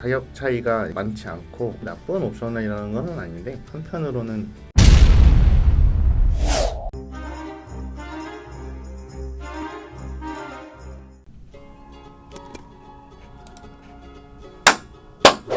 가격 차이가 많지 않고 나쁜 옵션이라는 건 아닌데, 한편으로는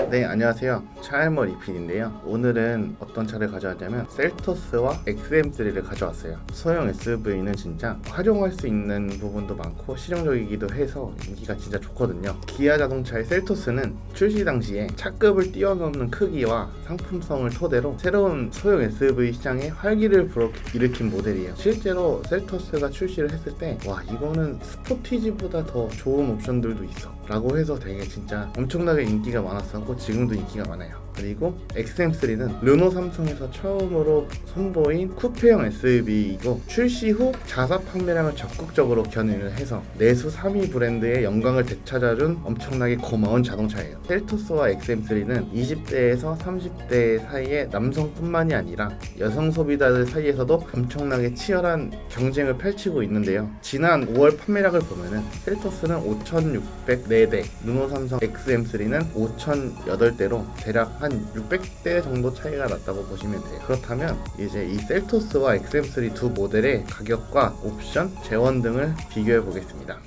네, 안녕하세요. 차알머 리필인데요. 오늘은 어떤 차를 가져왔냐면 셀토스와 XM3를 가져왔어요. 소형 SUV는 진짜 활용할 수 있는 부분도 많고 실용적이기도 해서 인기가 진짜 좋거든요. 기아 자동차의 셀토스는 출시 당시에 차급을 뛰어넘는 크기와 상품성을 토대로 새로운 소형 SUV 시장에 활기를 불어일으킨 모델이에요. 실제로 셀토스가 출시를 했을 때 와, 이거는 스포티지보다 더 좋은 옵션들도 있어 라고 해서 되게 진짜 엄청나게 인기가 많았었고 지금도 인기가 많아요. 그리고 XM3는 르노 삼성에서 처음으로 선보인 쿠페형 SUV이고 출시 후 자사 판매량을 적극적으로 견인을 해서 내수 3위 브랜드의 영광을 되찾아준 엄청나게 고마운 자동차예요. 셀토스와 XM3는 20대에서 30대 사이의 남성뿐만이 아니라 여성 소비자들 사이에서도 엄청나게 치열한 경쟁을 펼치고 있는데요. 지난 5월 판매량을 보면은 셀토스는 5,604대, 르노 삼성 XM3는 5,008대로 대략 한 600대 정도 차이가 났다고 보시면 돼요. 그렇다면 이제 이 셀토스와 XM3 두 모델의 가격과 옵션, 재원 등을 비교해 보겠습니다.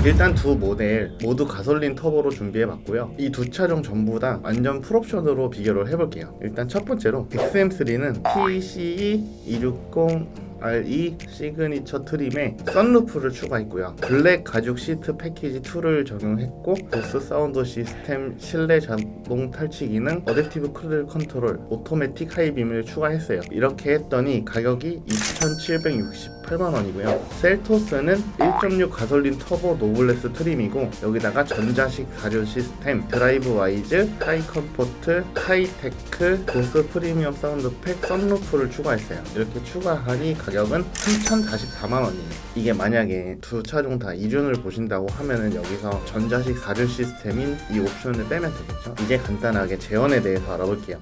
일단 두 모델 모두 가솔린 터보로 준비해봤고요. 이 두 차종 전부 다 완전 풀옵션으로 비교를 해볼게요. 일단 첫 번째로 XM3는 PCE 260 RE 시그니처 트림에 썬루프를 추가했고요. 블랙 가죽 시트 패키지 2를 적용했고 보스 사운드 시스템, 실내 자동 탈취 기능, 어댑티브 크루즈 컨트롤, 오토매틱 하이빔을 추가했어요. 이렇게 했더니 가격이 2,768만원이고요. 셀토스는 1.6 가솔린 터보 노블레스 트림이고 여기다가 전자식 사륜 시스템, 드라이브 와이즈, 하이 컴포트, 하이테크, 보스 프리미엄 사운드팩, 썬루프를 추가했어요. 이렇게 추가하니 가격은 3,044만원이에요. 이게 만약에 두 차종 다 이륜을 보신다고 하면은 여기서 전자식 사륜 시스템인 이 옵션을 빼면 되겠죠. 이제 간단하게 제원에 대해서 알아볼게요.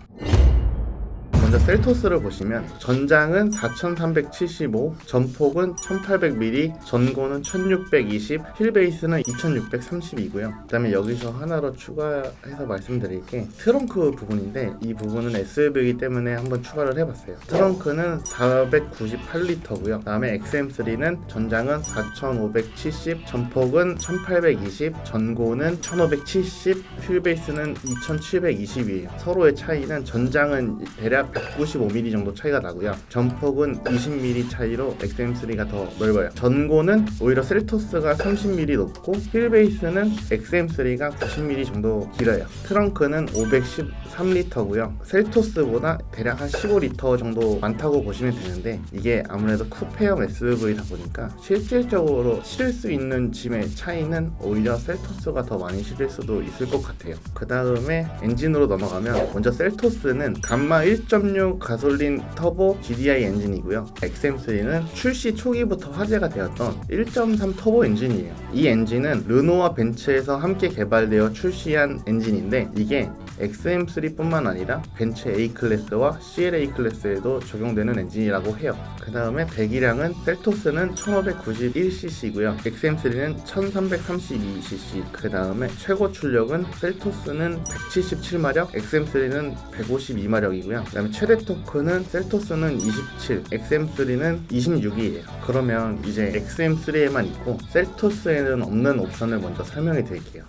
먼저 셀토스를 보시면 전장은 4,375, 전폭은 1,800mm, 전고는 1,620, 휠베이스는 2,630이고요. 그 다음에 여기서 하나로 추가해서 말씀드릴 게 트렁크 부분인데 이 부분은 SUV이기 때문에 한번 추가를 해봤어요. 트렁크는 498리터고요. 그 다음에 XM3는 전장은 4,570, 전폭은 1,820, 전고는 1,570, 휠베이스는 2,720이에요. 서로의 차이는 전장은 대략 195mm 정도 차이가 나고요. 전폭은 20mm 차이로 XM3가 더 넓어요. 전고는 오히려 셀토스가 30mm 높고 휠베이스는 XM3가 90mm 정도 길어요. 트렁크는 513리터고요. 셀토스보다 대략 한 15리터 정도 많다고 보시면 되는데 이게 아무래도 쿠페형 SUV다 보니까 실질적으로 실을 수 있는 짐의 차이는 오히려 셀토스가 더 많이 실을 수도 있을 것 같아요. 그 다음에 엔진으로 넘어가면 먼저 셀토스는 감마 1.6 가솔린 터보 GDI 엔진이고요. XM3는 출시 초기부터 화제가 되었던 1.3 터보 엔진이에요. 이 엔진은 르노와 벤츠에서 함께 개발되어 출시한 엔진인데 이게 XM3 뿐만 아니라 벤츠 A클래스와 CLA 클래스에도 적용되는 엔진이라고 해요. 그 다음에 배기량은 셀토스는 1591cc고요. XM3는 1332cc. 그 다음에 최고 출력은 셀토스는 177마력, XM3는 152마력이고요. 그 다음에 최대 토크는 셀토스는 27, XM3는 26이에요. 그러면 이제 XM3에만 있고 셀토스에는 없는 옵션을 먼저 설명해 드릴게요.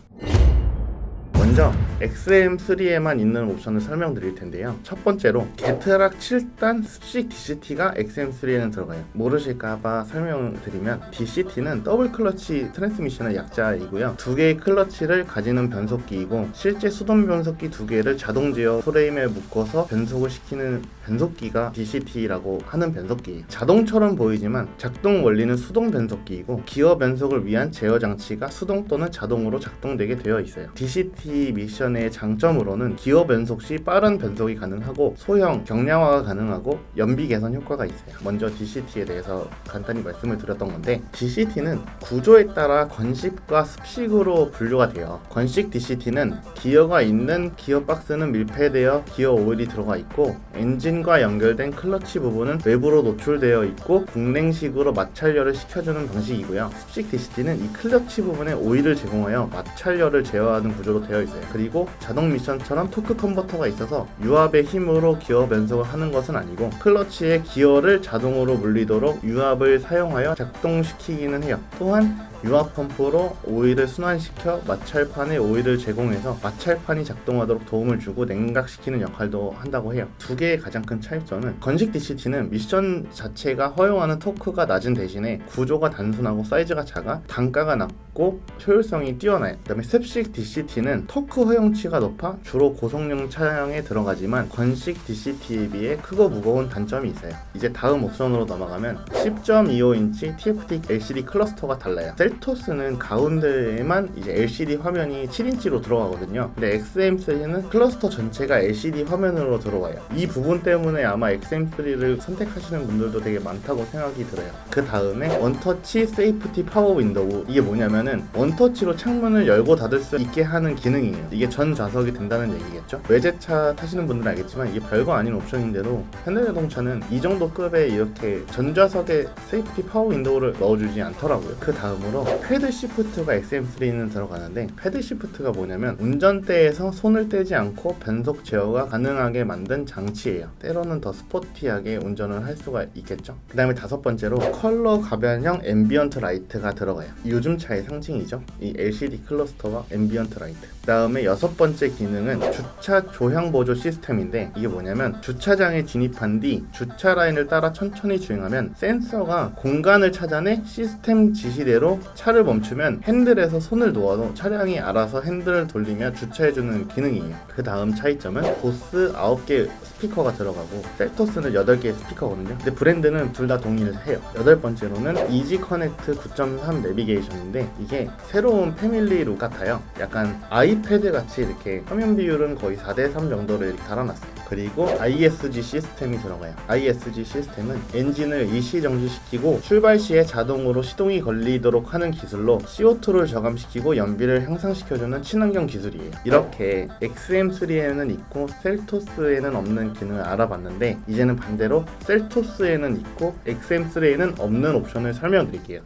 먼저 XM3에만 있는 옵션을 설명드릴 텐데요. 첫 번째로 게트락 7단 습식 DCT가 XM3에는 들어가요. 모르실까봐 설명드리면 DCT는 더블 클러치 트랜스미션의 약자이고요. 두 개의 클러치를 가지는 변속기이고 실제 수동 변속기 두 개를 자동 제어 프레임에 묶어서 변속을 시키는 변속기가 DCT라고 하는 변속기예요. 자동처럼 보이지만 작동 원리는 수동 변속기이고 기어 변속을 위한 제어 장치가 수동 또는 자동으로 작동되게 되어 있어요. DCT 미션의 장점으로는 기어 변속 시 빠른 변속이 가능하고 소형 경량화가 가능하고 연비 개선 효과가 있어요. 먼저 DCT에 대해서 간단히 말씀을 드렸던 건데 DCT는 구조에 따라 건식과 습식으로 분류가 돼요. 건식 DCT는 기어가 있는 기어박스는 밀폐되어 기어 오일이 들어가 있고 엔진과 연결된 클러치 부분은 외부로 노출되어 있고 국냉식으로 마찰열을 식혀주는 방식이고요. 습식 DCT는 이 클러치 부분에 오일을 제공하여 마찰열을 제어하는 구조로 되어 있어요. 있어요. 그리고 자동 미션처럼 토크 컨버터가 있어서 유압의 힘으로 기어 변속을 하는 것은 아니고 클러치의 기어를 자동으로 물리도록 유압을 사용하여 작동시키기는 해요. 또한 유압 펌프로 오일을 순환시켜 마찰판에 오일을 제공해서 마찰판이 작동하도록 도움을 주고 냉각시키는 역할도 한다고 해요. 두 개의 가장 큰 차이점은 건식 DCT는 미션 자체가 허용하는 토크가 낮은 대신에 구조가 단순하고 사이즈가 작아 단가가 낮고 효율성이 뛰어나요. 그 다음에 습식 DCT는 토크 허용치가 높아 주로 고성능 차량에 들어가지만 건식 DCT에 비해 크고 무거운 단점이 있어요. 이제 다음 옵션으로 넘어가면 10.25인치 TFT LCD 클러스터가 달라요. 셀토스는 가운데에만 이제 LCD 화면이 7인치로 들어가거든요. 근데 XM3는 클러스터 전체가 LCD 화면으로 들어와요. 이 부분 때문에 아마 XM3를 선택하시는 분들도 되게 많다고 생각이 들어요. 그 다음에 원터치 세이프티 파워 윈도우. 이게 뭐냐면은 원터치로 창문을 열고 닫을 수 있게 하는 기능이에요. 이게 전 좌석이 된다는 얘기겠죠. 외제차 타시는 분들은 알겠지만 이게 별거 아닌 옵션인데도 현대자동차는 이 정도 급에 이렇게 전 좌석에 세이프티 파워 윈도우를 넣어주지 않더라고요. 그 다음으로 패드 시프트가 XM3는 들어가는데 패드 시프트가 뭐냐면 운전대에서 손을 떼지 않고 변속 제어가 가능하게 만든 장치예요. 때로는 더 스포티하게 운전을 할 수가 있겠죠. 그 다음에 다섯 번째로 컬러 가변형 앰비언트 라이트가 들어가요. 요즘 차의 상징이죠. 이 LCD 클러스터와 앰비언트 라이트. 그 다음에 여섯 번째 기능은 주차 조향 보조 시스템인데 이게 뭐냐면 주차장에 진입한 뒤 주차 라인을 따라 천천히 주행하면 센서가 공간을 찾아내 시스템 지시대로 차를 멈추면 핸들에서 손을 놓아도 차량이 알아서 핸들을 돌리며 주차해주는 기능이에요. 그 다음 차이점은 보스 9개 스피커가 들어가고 셀토스는 8개의 스피커거든요. 근데 브랜드는 둘 다 동일해요. 여덟 번째로는 이지 커넥트 9.3 내비게이션인데 이게 새로운 패밀리 룩 같아요. 약간 아이패드 같이 이렇게 화면 비율은 거의 4:3 정도를 이렇게 달아놨어요. 그리고 ISG 시스템이 들어가요. ISG 시스템은 엔진을 일시 정지시키고 출발 시에 자동으로 시동이 걸리도록 하는 기술로 CO2를 저감시키고 연비를 향상시켜주는 친환경 기술이에요. 이렇게 XM3에는 있고 셀토스에는 없는 기능을 알아봤는데 이제는 반대로 셀토스에는 있고 XM3에는 없는 옵션을 설명드릴게요.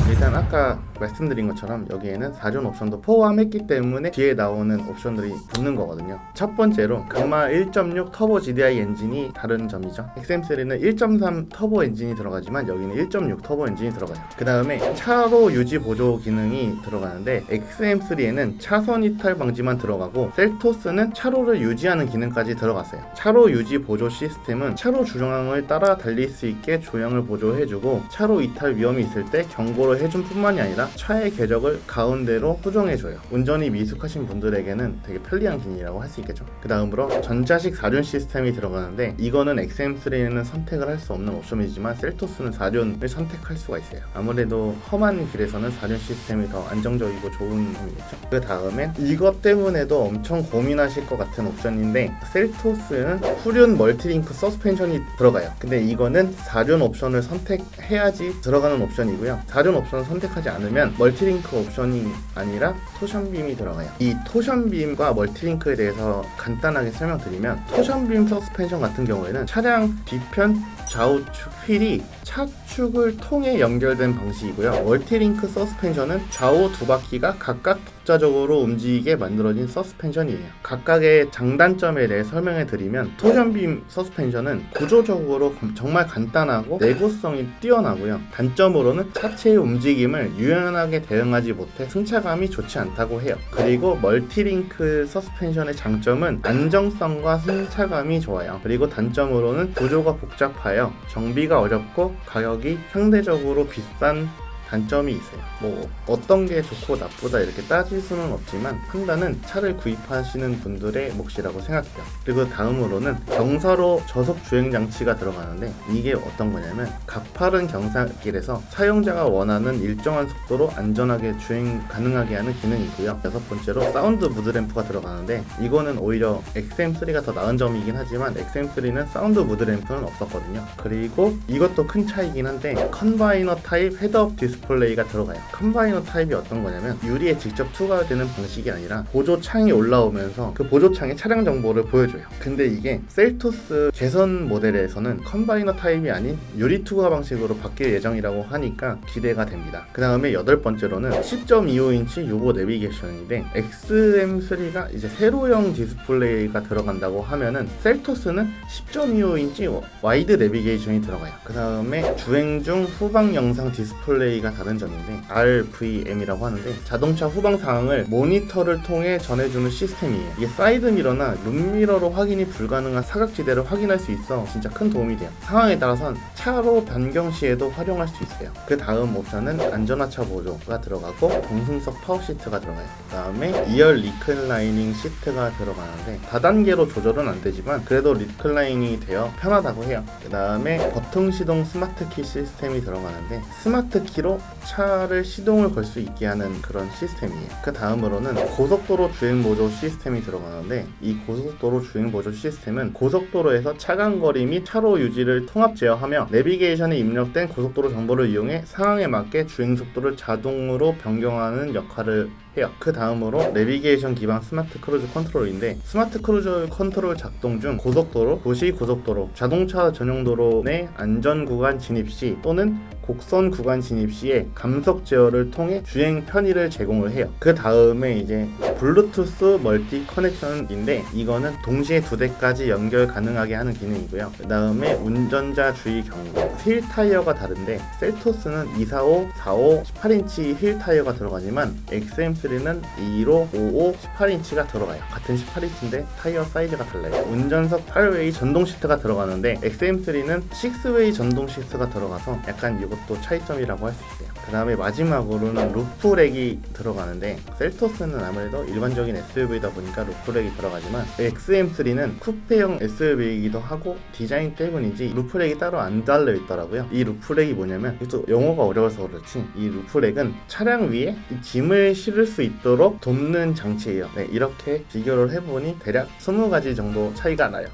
일단 아까 말씀드린 것처럼 여기에는 4륜 옵션도 포함했기 때문에 뒤에 나오는 옵션들이 붙는 거거든요. 첫 번째로 강마 1.6 터보 GDI 엔진이 다른 점이죠. XM3는 1.3 터보 엔진이 들어가지만 여기는 1.6 터보 엔진이 들어가요. 그 다음에 차로 유지 보조 기능이 들어가는데 XM3에는 차선 이탈 방지만 들어가고 셀토스는 차로를 유지하는 기능까지 들어갔어요. 차로 유지 보조 시스템은 차로 주행을 따라 달릴 수 있게 조향을 보조해주고 차로 이탈 위험이 있을 때 경고를 해준 뿐만이 아니라 차의 궤적을 가운데로 수정해줘요. 운전이 미숙하신 분들에게는 되게 편리한 기능이라고 할 수 있겠죠. 그 다음으로 전자식 4륜 시스템이 들어가는데 이거는 XM3에는 선택을 할 수 없는 옵션이지만 셀토스는 4륜을 선택할 수가 있어요. 아무래도 험한 길에서는 4륜 시스템이 더 안정적이고 좋은 점이겠죠. 그 다음에 이것 때문에도 엄청 고민하실 것 같은 옵션인데 셀토스는 후륜 멀티링크 서스펜션이 들어가요. 근데 이거는 4륜 옵션을 선택해야지 들어가는 옵션이고요. 4륜 옵션을 선택하지 않으면 멀티링크 옵션이 아니라 토션빔이 들어가요. 이 토션빔과 멀티링크에 대해서 간단하게 설명드리면 토션빔 서스펜션 같은 경우에는 차량 뒤편 좌우측 휠이 차축을 통해 연결된 방식이고요. 멀티링크 서스펜션은 좌우 두 바퀴가 각각 독자적으로 움직이게 만들어진 서스펜션이에요. 각각의 장단점에 대해 설명해 드리면 토션빔 서스펜션은 구조적으로 정말 간단하고 내구성이 뛰어나고요. 단점으로는 차체의 움직임을 유연하게 대응하지 못해 승차감이 좋지 않다고 해요. 그리고 멀티링크 서스펜션의 장점은 안정성과 승차감이 좋아요. 그리고 단점으로는 구조가 복잡하여 정비가 어렵고 가격이 상대적으로 비싼 단점이 있어요. 뭐 어떤 게 좋고 나쁘다 이렇게 따질 수는 없지만 판단은 차를 구입하시는 분들의 몫이라고 생각해요. 그리고 다음으로는 경사로 저속 주행 장치가 들어가는데 이게 어떤 거냐면 가파른 경사길에서 사용자가 원하는 일정한 속도로 안전하게 주행 가능하게 하는 기능이고요. 여섯 번째로 사운드 무드램프가 들어가는데 이거는 오히려 XM3가 더 나은 점이긴 하지만 XM3는 사운드 무드램프는 없었거든요. 그리고 이것도 큰 차이긴 한데 컨바이너 타입 헤드업 디스플레이 디스플레이가 들어가요. 컴바이너 타입이 어떤 거냐면 유리에 직접 투과되는 방식이 아니라 보조창이 올라오면서 그 보조창에 차량 정보를 보여줘요. 근데 이게 셀토스 개선 모델에서는 컴바이너 타입이 아닌 유리 투과 방식으로 바뀔 예정이라고 하니까 기대가 됩니다. 그 다음에 8번째로는 10.25인치 요거 내비게이션인데 XM3가 이제 세로형 디스플레이가 들어간다고 하면은 셀토스는 10.25인치 와이드 내비게이션이 들어가요. 그 다음에 주행 중 후방 영상 디스플레이가 다른 점인데 RVM이라고 하는데 자동차 후방 상황을 모니터를 통해 전해주는 시스템이에요. 이게 사이드미러나 룸미러로 확인이 불가능한 사각지대를 확인할 수 있어 진짜 큰 도움이 돼요. 상황에 따라선 차로 변경 시에도 활용할 수 있어요. 그 다음 옵션은 안전하차 보조가 들어가고 동승석 파워 시트가 들어가요. 그 다음에 2열 리클라이닝 시트가 들어가는데 다단계로 조절은 안 되지만 그래도 리클라이닝이 되어 편하다고 해요. 그 다음에 버튼 시동 스마트 키 시스템이 들어가는데 스마트 키로 차를 시동을 걸 수 있게 하는 그런 시스템이에요. 그 다음으로는 고속도로 주행 보조 시스템이 들어가는데 이 고속도로 주행 보조 시스템은 고속도로에서 차간거리 및 차로 유지를 통합 제어하며 내비게이션에 입력된 고속도로 정보를 이용해 상황에 맞게 주행 속도를 자동으로 변경하는 역할을 해요. 그 다음으로 내비게이션 기반 스마트 크루즈 컨트롤인데 스마트 크루즈 컨트롤 작동 중 고속도로, 도시 고속도로, 자동차 전용 도로 내 안전 구간 진입 시 또는 곡선 구간 진입 시에 감속 제어를 통해 주행 편의를 제공을 해요. 그 다음에 이제 블루투스 멀티 커넥션인데 이거는 동시에 2대까지 연결 가능하게 하는 기능이고요. 그 다음에 운전자 주의 경고, 휠 타이어가 다른데 셀토스는 245, 45, 18인치 휠 타이어가 들어가지만 XM3는 25, 55, 18인치가 들어가요. 같은 18인치인데 타이어 사이즈가 달라요. 운전석 8웨이 전동 시트가 들어가는데 XM3는 6웨이 전동 시트가 들어가서 약간 이것도 차이점이라고 할 수 있어요. 그 다음에 마지막으로는 루프렉이 들어가는데 셀토스는 아무래도 일반적인 SUV다 보니까 루프렉이 들어가지만 XM3는 쿠페형 SUV이기도 하고 디자인 때문인지 루프렉이 따로 안 달려 있더라고요. 이 루프렉이 뭐냐면 이것도 영어가 어려워서 그렇지 이 루프렉은 차량 위에 짐을 실을 수 있도록 돕는 장치예요. 네, 이렇게 비교를 해보니 대략 20가지 정도 차이가 나요.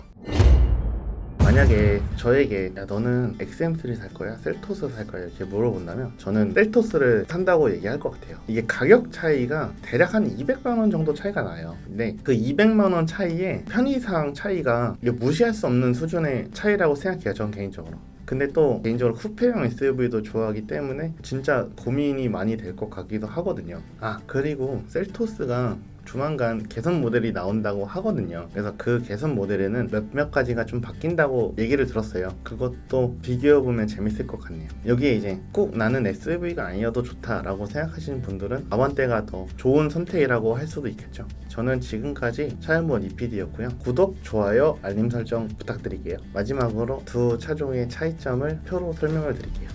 만약에 저에게 야 너는 XM3 살 거야? 셀토스 살 거야? 이렇게 물어본다면 저는 셀토스를 산다고 얘기할 것 같아요. 이게 가격 차이가 대략 한 200만원 정도 차이가 나요. 근데 그 200만원 차이에 편의상 차이가 이게 무시할 수 없는 수준의 차이라고 생각해요. 전 개인적으로. 근데 또 개인적으로 쿠페형 SUV도 좋아하기 때문에 진짜 고민이 많이 될 것 같기도 하거든요. 아 그리고 셀토스가 조만간 개선 모델이 나온다고 하거든요. 그래서 그 개선 모델에는 몇몇 가지가 좀 바뀐다고 얘기를 들었어요. 그것도 비교해보면 재밌을 것 같네요. 여기에 이제 꼭 나는 SUV가 아니어도 좋다라고 생각하시는 분들은 아반떼가 더 좋은 선택이라고 할 수도 있겠죠. 저는 지금까지 차연본 EPD였고요. 구독, 좋아요, 알림 설정 부탁드릴게요. 마지막으로 두 차종의 차이점을 표로 설명을 드릴게요.